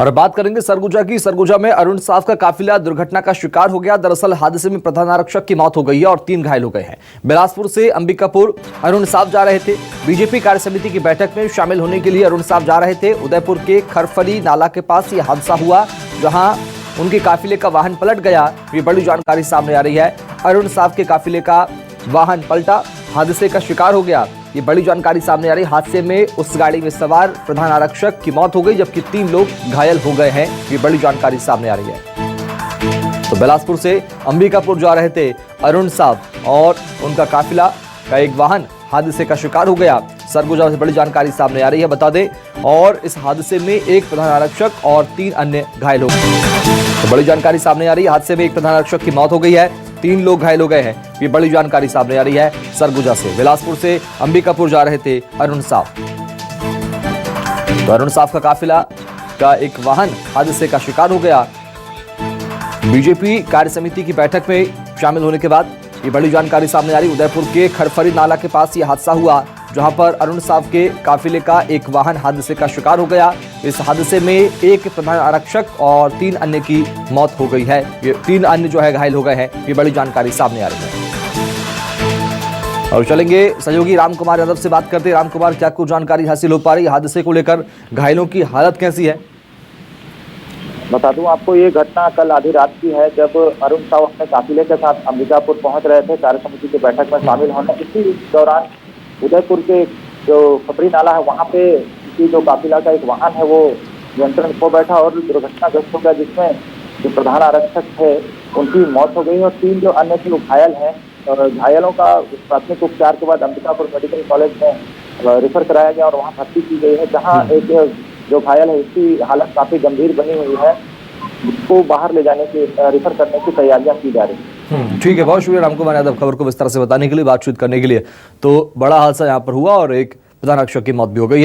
और बात करेंगे सरगुजा की। सरगुजा में अरुण साफ का काफिला दुर्घटना का शिकार हो गया। दरअसल हादसे में प्रधान आरक्षक की मौत हो गई है और 3 घायल हो गए हैं। बिलासपुर से अंबिकापुर अरुण साफ जा रहे थे। बीजेपी कार्य समिति की बैठक में शामिल होने के लिए अरुण साफ जा रहे थे। उदयपुर के खरफली नाला के पास ये हादसा हुआ, जहां उनके काफिले का वाहन पलट गया। ये बड़ी जानकारी सामने आ रही है। अरुण साफ के काफिले का वाहन पलटा, हादसे का शिकार हो गया। ये बड़ी जानकारी सामने आ रही है। हादसे में उस गाड़ी में सवार प्रधान आरक्षक की मौत हो गई, जबकि 3 लोग घायल हो गए हैं। ये बड़ी जानकारी सामने आ रही है। तो बिलासपुर से अंबिकापुर जा रहे थे अरुण साफ और उनका काफिला का एक वाहन हादसे का शिकार हो गया। सरगुजा से बड़ी जानकारी सामने आ रही है, बता दें। और इस हादसे में एक प्रधान आरक्षक और 3 अन्य घायल हो गए। तो बड़ी जानकारी सामने आ रही है। हादसे में एक प्रधान आरक्षक की मौत हो गई है, 3 लोग घायल हो गए हैं। ये बड़ी जानकारी सामने आ रही है। सरगुजा से बिलासपुर से अंबिकापुर जा रहे थे अरुण साफ। तो अरुण साफ का काफिला का एक वाहन हादसे का शिकार हो गया। बीजेपी कार्य समिति की बैठक में शामिल होने के बाद ये बड़ी जानकारी सामने आ रही। उदयपुर के खरफरी नाला के पास ये हादसा हुआ, जहां पर अरुण साफ के काफिले का एक वाहन हादसे का शिकार हो गया। इस हादसे में एक प्रधान आरक्षक और 3 अन्य की मौत हो गई है। ये 3 अन्य जो है घायल हो गए हैं। ये बड़ी जानकारी सामने आ रही है। और चलेंगे सहयोगी राम कुमार यादव से बात करते हैं। राम कुमार, क्या कुछ जानकारी हासिल हो पा रही है हादसे को लेकर? घायलों की हालत कैसी है? बता दूं आपको, ये घटना कल आधी रात की है, जब अरुण साव अपने काफिले के साथ अंबिकापुर पहुंच रहे थे कार्य समिति की बैठक में शामिल होने। इसी दौरान उदयपुर के जो खपरी नाला है वहां पे इसी जो काफिला का एक वाहन है वो नियंत्रण खो बैठा और दुर्घटनाग्रस्त हो गया, जिसमें जो प्रधान आरक्षक थे उनकी मौत हो गई और 3 जो अन्य थे वो घायल हैं। घायलों का प्राथमिक उपचार के बाद अंबिकापुर मेडिकल कॉलेज में रेफर कराया गया और वहाँ भर्ती की गई है, जहाँ एक जो घायल है उसकी हालत काफी गंभीर बनी हुई है। उसको बाहर ले जाने की रेफर करने की तैयारियां की जा रही है। ठीक है, बहुत शुक्रिया राम कुमार यादव खबर को विस्तार से बताने के लिए, बातचीत करने के लिए। तो बड़ा हादसा यहाँ पर हुआ और एक प्रधान आरक्षक की मौत भी हो गई है।